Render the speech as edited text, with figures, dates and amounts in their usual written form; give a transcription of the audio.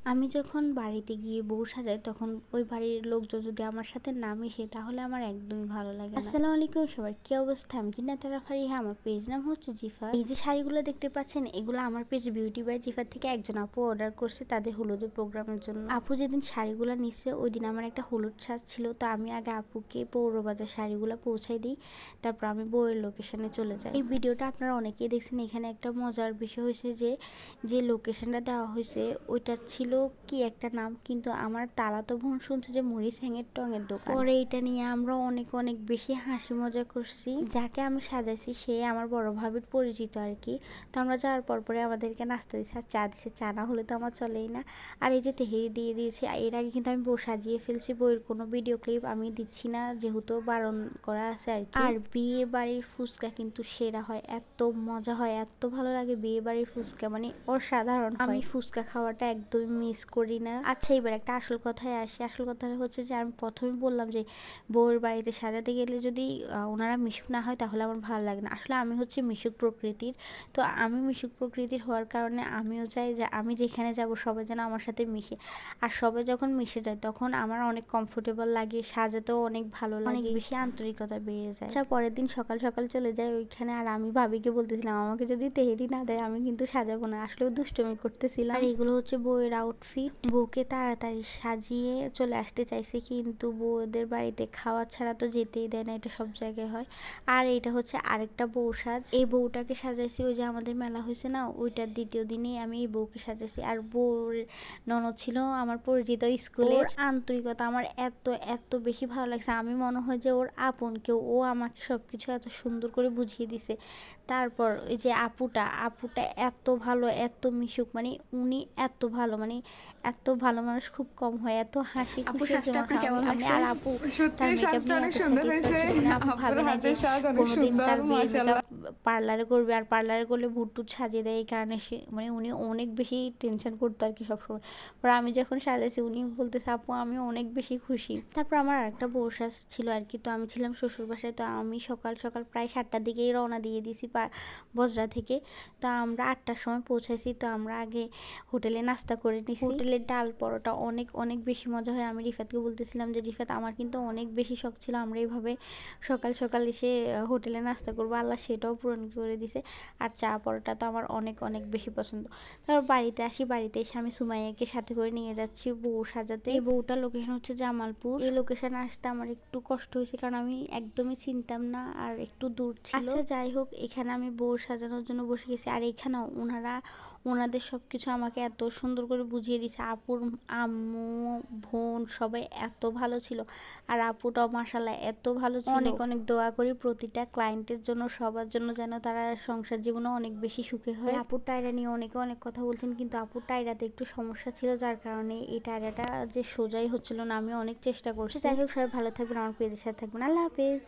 আমি যখন বাড়িতে গিয়ে বউ সাজাই তখন ওই বাড়ির লোকজন যদি আমার সাথে না মিশে তাহলে আমার একদমই ভালো লাগে না। আসসালামু আলাইকুম সবার, কি অবস্থা? আমি জিন্নাতুল ফারিহা, আমার পেজ নাম হচ্ছে জিফা। এই যে শাড়িগুলো দেখতে পাচ্ছেন এগুলো আমার পেজ বিউটি বাই জিফা থেকে একজন আপু অর্ডার করছে তাদের হলুদের প্রোগ্রামের জন্য। আপু যেদিন শাড়িগুলো নিচ্ছে ওই দিন আমার একটা হলুদ সাজ ছিল, তো আমি আগে আপুকে পৌরবাজার শাড়িগুলো পৌঁছাই দিই, তারপর আমি বউয়ের লোকেশনে চলে যাই। এই ভিডিওটা আপনারা অনেকেই দেখছেন। এখানে একটা মজার বিষয় হয়েছে যে লোকেশনটা দেওয়া হয়েছে ওইটা ছিল কি একটা নাম, কিন্তু আমার তালাতো বোন শুনছে যে মরিচ হ্যাঙের টঙের দোকান। পরে এটা নিয়ে আমরা অনেক অনেক বেশি হাসি মজা করছি। যাকে আমি সাজাইছি সে আমার বড় ভাবির পরিচিত আর কি। তো আমরা যাওয়ার পরে আমাদেরকে নাস্তা দিচ্ছে আর চা দিচ্ছে, চা না হলে তো আমার চলেই না। আর এই যে তেহেরি দিয়ে দিয়েছে। এর আগে কিন্তু আমি বউ সাজিয়ে ফেলছি, বইয়ের কোনো ভিডিও ক্লিপ আমি দিচ্ছি না যেহেতু বারণ করা আছে আর কি। আর বিয়ে বাড়ির ফুচকা কিন্তু সেরা হয়, এত মজা হয়, এত ভালো লাগে বিয়ে বাড়ির ফুচকা, মানে অসাধারণ। আমি ফুচকা খাওয়াটা একদমই মিস করি না। আচ্ছা, এবার একটা আসল কথায় আসি। আসল কথা হচ্ছে যে আমি প্রথমে বললাম যে বউয়ের বাড়িতে সাজাতে গেলে যদি ওনারা মিশুক না হয় তাহলে আমার ভালো লাগে না। আসলে আমি হচ্ছে মিশুক প্রকৃতির, তো আমি মিশুক প্রকৃতির হওয়ার কারণে আমিও চাই যে আমি যেখানে যাব সবাই যেন আমার সাথে মিশে। আর সবাই যখন মিশে যায় তখন আমার অনেক কমফোর্টেবল লাগে, সাজাতেও অনেক ভালো লাগে, অনেক বেশি আন্তরিকতা বেড়ে যায়। আচ্ছা, পরের দিন সকাল সকাল চলে যায় ওইখানে। আর আমি ভাবিকে বলতেছিলাম আমাকে যদি তেহেরি না দেয় আমি কিন্তু সাজাবো না। আসলেও দুষ্টুমি করতেছিলাম। আর এগুলো হচ্ছে বউয়ের আউটফিট। বউকে তাড়াতাড়ি সাজিয়ে চলে আসতে চাইছে, কিন্তু বউদের বাড়িতে খাওয়া ছাড়া তো যেতেই দেয় না, এটা সব জায়গায় হয়। আর এটা হচ্ছে আরেকটা বউ সাজ। এই বউটাকে সাজাইছি ওই যে আমাদের মেলা হয়েছে না, ওইটার দ্বিতীয় দিনেই আমি এই বউকে সাজাইছি। আর বউর ননদ ছিল আমার পরিচিত স্কুলের। আন্তরিকতা আমার এত এত বেশি ভালো লাগছে, আমি মনে হয় যে ওর আপন কেউ। ও আমাকে সবকিছু এত সুন্দর করে বুঝিয়ে দিছে। তারপর ওই যে আপুটা এত ভালো, এত মিশুক, মানে উনি এত ভালো, মানে এত ভালো মানুষ খুব কম হয়। এত হাসি খুশি আমি আর আপু তার মেকআপ নিয়ে এত স্যাটিসফাইড ছিল, মানে আপু ভাবে না যে কোনোদিন তার বিয়ের মেকআপ পার্লারে করবে, আর পার্লারে করলে ভুট টুট সাজিয়ে দেয়। এই কারণে সে মানে উনি অনেক বেশি টেনশন করতো আর কি সবসময়। পর আমি যখন সাজাইছি উনি বলতেছে আপু আমি অনেক বেশি খুশি। তারপর আমার একটা বউ সাজ ছিল আর কি। তো আমি ছিলাম শ্বশুর বাসায়, তো আমি সকাল সকাল প্রায় 7টার দিকেই রওনা দিয়ে দিয়েছি বজরা থেকে। তো আমরা 8টার সময় পৌঁছাইছি। তো আমরা আগে হোটেলে নাস্তা করে নিছি। হোটেলের ডাল পরোটা অনেক অনেক বেশি মজা হয়। আমি রিফাতকে বলতেছিলাম যে রিফাত আমার কিন্তু অনেক বেশি শখ ছিল আমরা এইভাবে সকাল সকাল এসে হোটেলে নাস্তা করবো, আল্লাহ সেটাও পূরণ করে দিছে। আর চা পরোটা তো আমার অনেক অনেক বেশি পছন্দ। তারপর বাড়িতে আসি, বাড়িতে এসে আমি সুমাইয়াকে সাথে করে নিয়ে যাচ্ছি বউ সাজাতে। এই বউটার লোকেশন হচ্ছে জামালপুর। এই লোকেশনে আসতে আমার একটু কষ্ট হয়েছে কারণ আমি একদমই চিনতাম না আর একটু দূর ছিল। আচ্ছা যাই হোক, এখানে আমি বউ সাজানোর জন্য বসে গেছি। আর এখানেও ওনাদের সব কিছু আমাকে এত সুন্দর করে বুঝিয়ে দিচ্ছে। আপুর আম্মু বোন সবাই এত ভালো ছিল, আর আপুটাও মাশাআল্লাহ এত ভালো ছিল। অনেক অনেক দোয়া করি প্রতিটা ক্লায়েন্টের জন্য, সবার জন্য যেন তারা সংসার জীবনে অনেক বেশি সুখে হয়। আপুর টায়রা নিয়ে অনেকে অনেক কথা বলছেন, কিন্তু আপুর টায়রাতে একটু সমস্যা ছিল যার কারণে এই টায়রাটা যে সোজাই হচ্ছিল না। আমি অনেক চেষ্টা করছি। যাই হোক, সবাই ভালো থাকবেন, আমার পেজের সাথে থাকবেন। আল্লাহ হাফেজ।